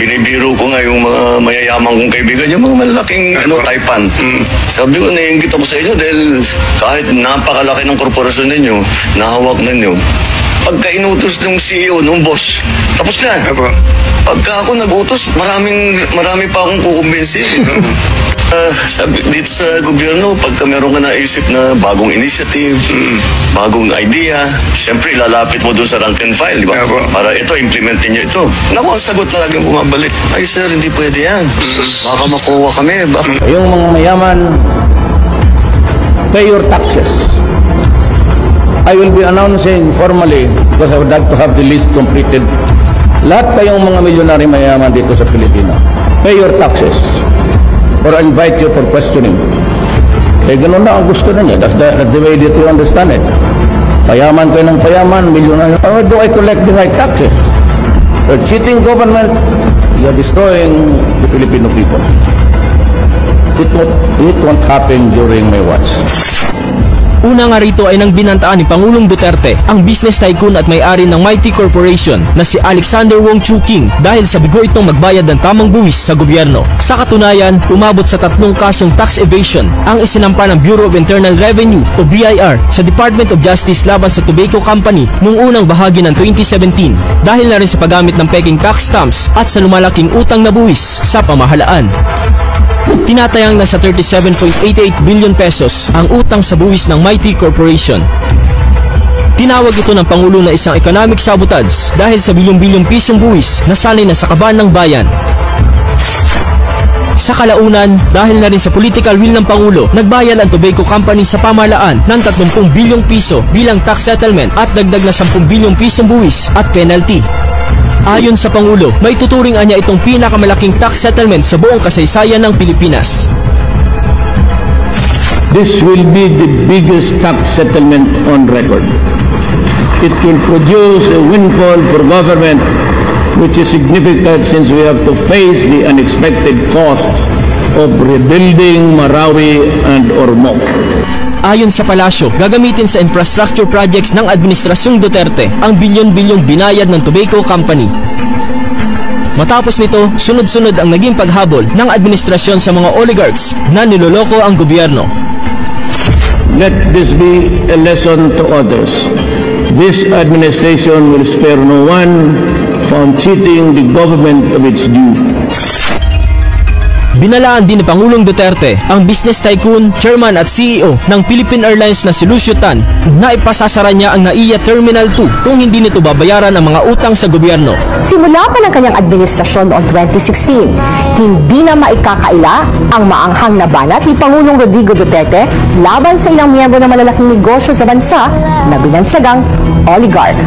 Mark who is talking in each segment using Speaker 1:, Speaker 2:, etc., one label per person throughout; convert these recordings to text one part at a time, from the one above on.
Speaker 1: binibiro ko nga yung mga mayayaman kong kaibigan, yung mga malaking Taipan. Sabi ko, naiingit ako sa inyo dahil kahit napakalaki ng korporasyon ninyo, nahawak ninyo, pagka inutos ng CEO, ng boss, tapos na. Pagka ako nag-utos, marami pa akong kukumbinsi. Sabi, dito sa gobyerno, pagka meron ka naisip na bagong initiative, bagong idea, siyempre lalapit mo doon sa rank and file, di ba? Para ito, implementin nyo ito. Naku, ang sagot na laging bumabalik, ay sir, hindi pwede yan. Baka makuha kami.
Speaker 2: Yung mga mayaman, pay your taxes. I will be announcing formally, because I would like to have the list completed. Lahat kayong mga milyonary mayaman dito sa Pilipinas, pay your taxes. Or I invite you for questioning. Eh, ganun na ang gusto na niya. That's the way that you understand it. Payaman kayo ng payaman, milyonary. How do I collect the right taxes? You're cheating government. You're destroying the Filipino people. It won't happen during my watch.
Speaker 3: Una nga rito ay nang binantaan ni Pangulong Duterte ang business tycoon at may-ari ng Mighty Corporation na si Alexander Wong Choo King dahil sa bigo itong magbayad ng tamang buwis sa gobyerno. Sa katunayan, umabot sa 3 kasong tax evasion ang isinampa ng Bureau of Internal Revenue o BIR sa Department of Justice laban sa Tobacco Company noong unang bahagi ng 2017 dahil na rin sa paggamit ng peking tax stamps at sa lumalaking utang na buwis sa pamahalaan. Tinatayang nasa 37.88 billion pesos ang utang sa buwis ng Mighty Corporation. Tinawag ito ng Pangulo na isang economic sabotage dahil sa bilyong-bilyong pisong buwis na sanay na sa kaban ng bayan. Sa kalaunan, dahil na rin sa political will ng Pangulo, nagbayad ang Tobacco Company sa pamahalaan ng 30 bilyong piso bilang tax settlement at dagdag na 10 bilyong pisong buwis at penalty. Ayon sa Pangulo, may tuturing niya itong pinakamalaking tax settlement sa buong kasaysayan ng Pilipinas.
Speaker 2: This will be the biggest tax settlement on record. It will produce a windfall for government which is significant since we have to face the unexpected cost of rebuilding Marawi and Ormoc.
Speaker 3: Ayon sa palasyo, gagamitin sa infrastructure projects ng Administrasyong Duterte ang bilyon-bilyong binayad ng Tobacco Company. Matapos nito, sunod-sunod ang naging paghabol ng administrasyon sa mga oligarchs na niloloko ang gobyerno.
Speaker 2: Let this be a lesson to others. This administration will spare no one from cheating the government of its due.
Speaker 3: Binalaan din ni Pangulong Duterte ang business tycoon, chairman at CEO ng Philippine Airlines na si Lucio Tan na ipasasara niya ang NAIA Terminal 2 kung hindi nito babayaran ang mga utang sa gobyerno.
Speaker 4: Simula pa ng kanyang administrasyon noong 2016, hindi na maikakaila ang maanghang na banat ni Pangulong Rodrigo Duterte laban sa ilang miyembro ng malalaking negosyo sa bansa na binansagang oligarch.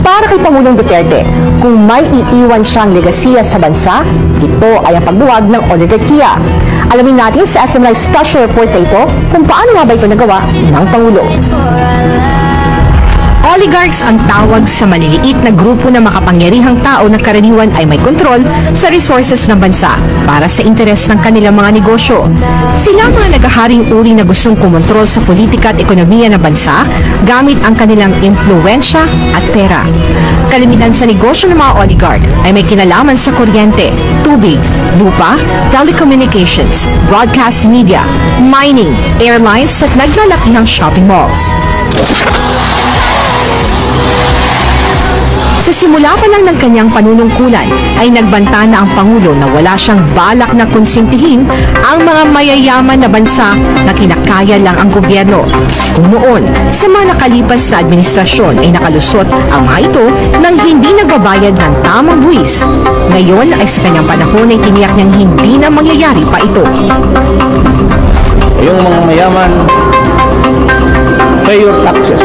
Speaker 4: Para kay Pangulong Duterte, kung may iiwan siyang legasiya sa bansa, ito ay ang pagbuwag ng oligarkiya. Alamin natin sa SMNI Special Report na ito kung paano nga ba ito nagawa ng Pangulo. Oligarchs ang tawag sa maliliit na grupo ng makapangyarihang tao na karaniwan ay may kontrol sa resources ng bansa para sa interes ng kanilang mga negosyo. Sila mga nagaharing uri na gustong kumontrol sa politika at ekonomiya ng bansa gamit ang kanilang impluwensya at pera. Kalimitan sa negosyo ng mga oligarch ay may kinalaman sa kuryente, tubig, lupa, telecommunications, broadcast media, mining, airlines at naglalakihang shopping malls. Sa simula pa lang ng kanyang panunungkulan ay nagbanta na ang Pangulo na wala siyang balak na konsintihin ang mga mayayaman na bansa na kinakaya lang ang gobyerno. Kung noon, sa mga nakalipas na administrasyon ay nakalusot ang mga ito nang hindi nagbabayad ng tamang buwis. Ngayon ay sa kanyang panahon ay tiniyak niyang hindi na mangyayari pa ito.
Speaker 2: Yung mga mayaman, pay your taxes.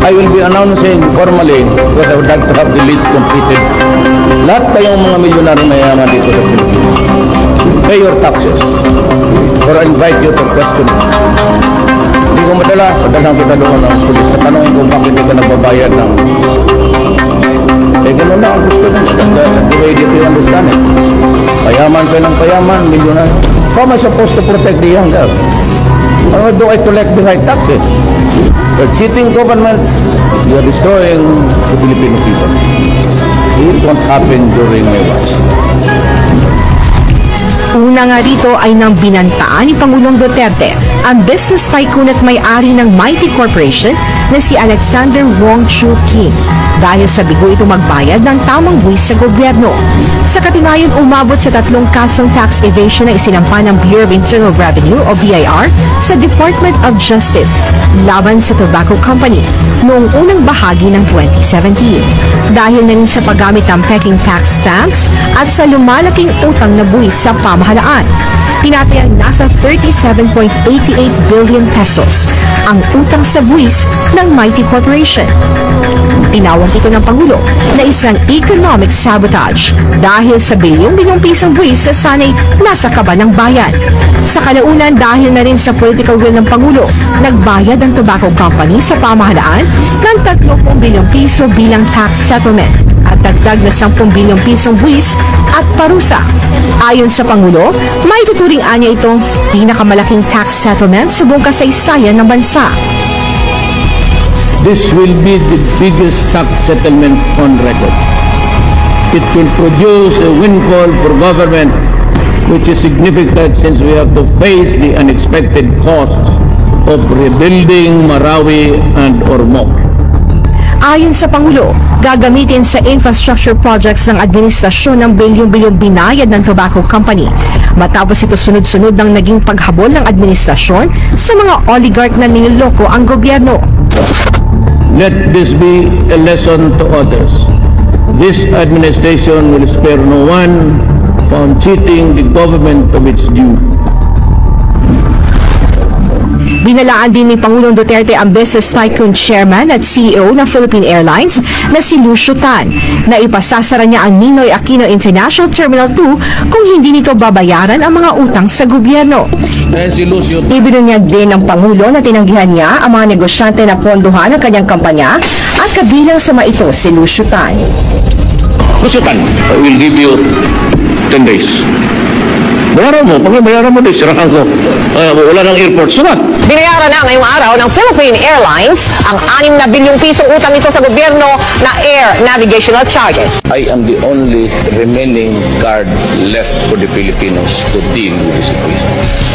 Speaker 2: I will be announcing formally because I would like to have the list completed. Lahat kayong mga milyonary mayaman dito sa Pilipinas, pay your taxes or I invite you to question. Hindi ko padalhan kita doon ng pulis sa tanongin kung bakit hindi ka nagbabayad ng ganun na ang gusto nyo. That's the way that you understand it. Payaman kayo ng payaman, milyonary. How am I supposed to protect the young girls? How do I collect the right taxes? You're cheating government. You're destroying the Filipino people. it won't happen during my watch.
Speaker 4: Una nga rito ay nang binantaan ni Pangulong Duterte ang business tycoon at may-ari ng Mighty Corporation na si Alexander Wong Choo King dahil sa bigo ito magbayad ng tamang buwis sa gobyerno. Sa katibayan, umabot sa 3 kasong tax evasion na isinampa ng Bureau of Internal Revenue o BIR sa Department of Justice laban sa tobacco company noong unang bahagi ng 2017. Dahil na rin sa paggamit ng peking tax stamps at sa lumalaking utang na buwis sa pamahalaan. Tinatayang nasa 37.88 billion pesos ang utang sa buwis ng Mighty Corporation. Tinawag ito ng Pangulo na isang economic sabotage dahil sa bilyong-bilyong pisong buwis sa sanay nasa kaba ng bayan. Sa kalaunan, dahil na rin sa political will ng Pangulo, nagbayad ang tobacco company sa pamahalaan ng 30 bilyong piso bilang tax settlement at dagdag na 10 bilyong pisong buwis at parusa. Ayon sa Pangulo, may tuturing anya itong pinakamalaking tax settlement sa buong kasaysayan ng bansa.
Speaker 2: This will be the biggest tax settlement on record. It will produce a windfall for government which is significant since we have to face the unexpected costs of rebuilding Marawi and Ormoc.
Speaker 4: Ayon sa Pangulo, gagamitin sa infrastructure projects ng administrasyon ng bilyong-bilyong binayad ng tobacco company. Matapos ito sunod-sunod ng naging paghabol ng administrasyon sa mga oligarch na niloloko ang gobyerno.
Speaker 2: Let this be a lesson to others. This administration will spare no one from cheating the government of its due.
Speaker 4: Binalaan din ni Pangulong Duterte ang business tycoon chairman at CEO ng Philippine Airlines na si Lucio Tan na ipasasara niya ang Ninoy Aquino International Terminal 2 kung hindi nito babayaran ang mga utang sa gobyerno. Ibinunyag din ng Pangulo na tinanggihan niya ang mga negosyante na pondohan ng kanyang kampanya at kabilang sa mga ito si Lucio Tan.
Speaker 2: Lucio Tan, I will give you 10 days. Bayaran mo. Pag bayaran mo, sirahan ko. Wala ng airport. Sunod.
Speaker 5: Binayaran na ngayong araw ng Philippine Airlines ang 6 na bilyong pisong utang nito sa gobyerno na air navigational charges.
Speaker 2: I am the only remaining card left for the Filipinos to deal with the situation.